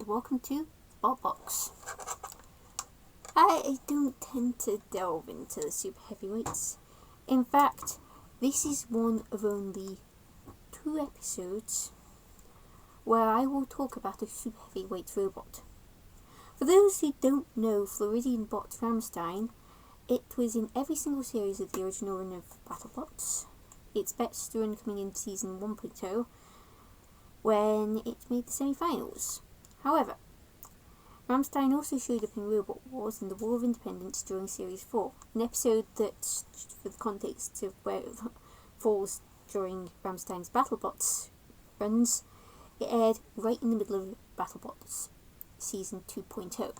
welcome to Battlebots. I don't tend to delve into the super heavyweights. In fact, this is one of only 2 episodes where I will talk about a super heavyweight robot. For those who don't know Floridian bot Rammstein, it was in every single series of the original run of Battlebots. Its best run coming in season 1.0 when it made the semi-finals. However, Rammstein also showed up in Robot Wars and the War of Independence during Series 4, an episode that, for the context of where it falls during Rammstein's Battlebots runs, it aired right in the middle of Battlebots Season 2.0.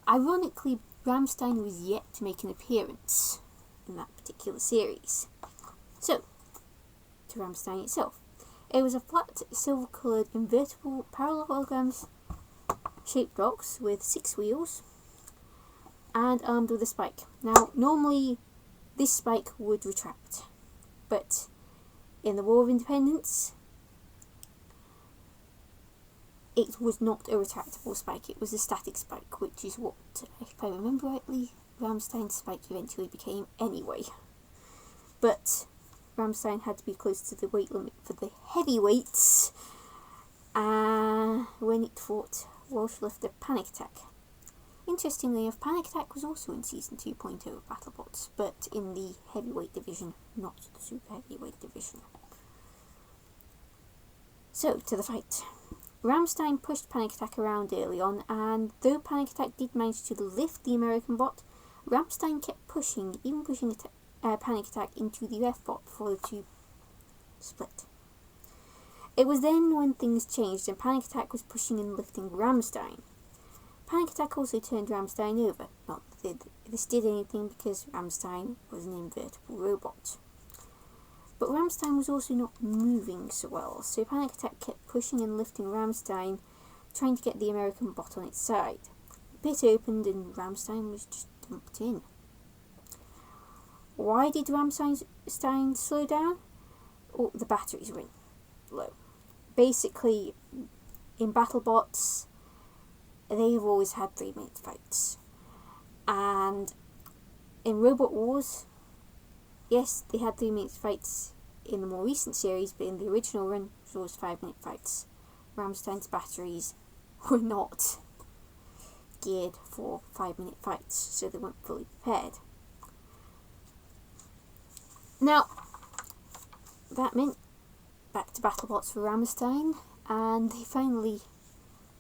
Ironically, Rammstein was yet to make an appearance in that particular series. So, to Rammstein itself. It was a flat, silver-coloured, invertible parallelograms shaped box with 6 wheels and armed with a spike. Now, normally this spike would retract, but in the War of Independence, it was not a retractable spike, it was a static spike, which is what, if I remember rightly, Rammstein's spike eventually became anyway. But Rammstein had to be close to the weight limit for the heavyweights when it fought Welsh lifter Panic Attack. Interestingly enough, Panic Attack was also in Season 2.0 of Battlebots, but in the heavyweight division, not the super heavyweight division. So, to the fight. Rammstein pushed Panic Attack around early on, and though Panic Attack did manage to lift the American bot, Rammstein kept pushing, even pushing Panic Attack into the UF bot before the two split. It was then when things changed and Panic Attack was pushing and lifting Rammstein. Panic Attack also turned Rammstein over. Not that this did anything because Rammstein was an invertible robot. But Rammstein was also not moving so well, so Panic Attack kept pushing and lifting Rammstein, trying to get the American bot on its side. The pit opened and Rammstein was just dumped in. Why did Rammstein slow down? Oh, the batteries went low. Basically, in Battlebots, they have always had 3-minute fights. And in Robot Wars, yes, they had 3-minute fights in the more recent series, but in the original run, it was always 5-minute fights. Rammstein's batteries were not geared for 5-minute fights, so they weren't fully prepared. Now, that meant back to Battlebots for Rammstein, and they finally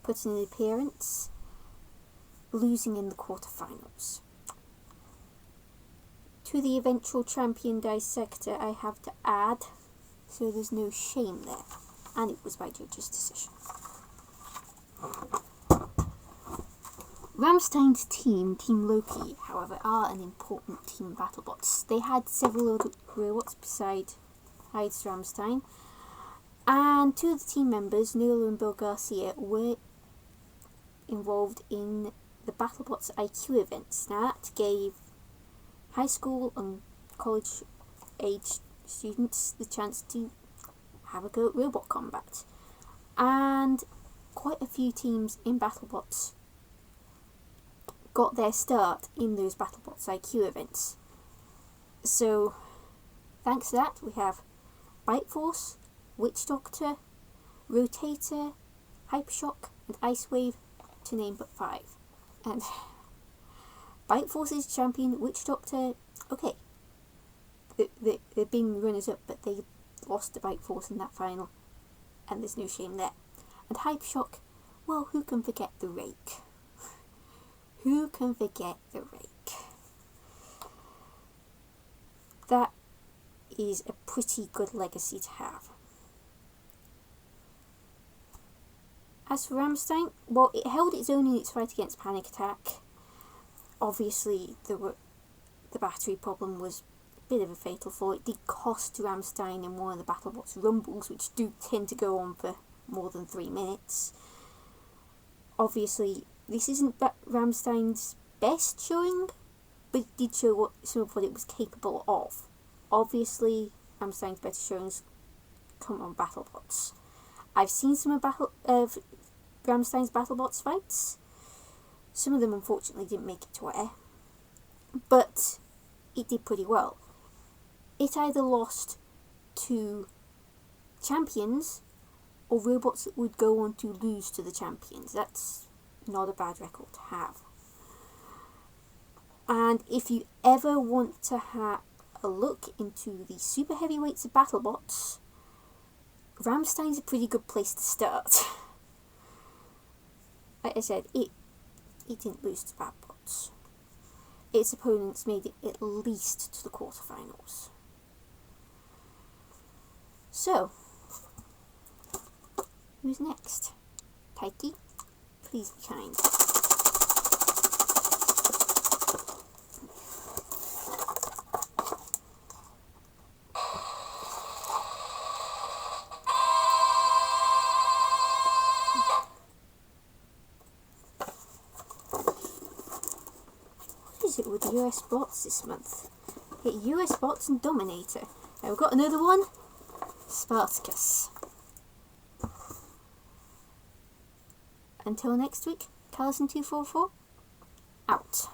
put in an appearance, losing in the quarterfinals. To the eventual champion dissector, I have to add, so there's no shame there, and it was by judge's decision. Rammstein's team, Team Loki, however, are an important team Battlebots. They had several other robots besides Rammstein, and 2 of the team members, Nola and Bill Garcia, were involved in the Battlebots IQ events. Now that gave high school and college age students the chance to have a go at robot combat, and quite a few teams in Battlebots got their start in those Battlebots IQ events. So, thanks to that, we have Bite Force, Witch Doctor, Rotator, Hypershock, and Ice Wave, to name but 5. And Bite Force's champion, Witch Doctor, okay, they've been runners-up, but they lost to Bite Force in that final, and there's no shame there. And Hypershock, well, who can forget the rake? Who can forget the rake? That is a pretty good legacy to have. As for Rammstein, well, it held its own in its fight against Panic Attack. Obviously, the battery problem was a bit of a fatal flaw. It did cost Rammstein in one of the Battlebots rumbles, which do tend to go on for more than 3 minutes. Obviously, this isn't Rammstein's best showing, but it did show some of what it was capable of. Obviously, Rammstein's better showings come on Battlebots. I've seen some of Rammstein's Battlebots fights. Some of them unfortunately didn't make it to air, but it did pretty well. It either lost to champions or robots that would go on to lose to the champions. That's not a bad record to have. And if you ever want to have a look into the super heavyweights of Battlebots, Rammstein's a pretty good place to start. Like I said, it didn't lose to Battlebots. Its opponents made it at least to the quarterfinals. So, who's next? Taiki, please be kind. What is it with US bots this month? Hit US bots and Dominator. Now we've got another one. Spartacus. Until next week, Callison244, out.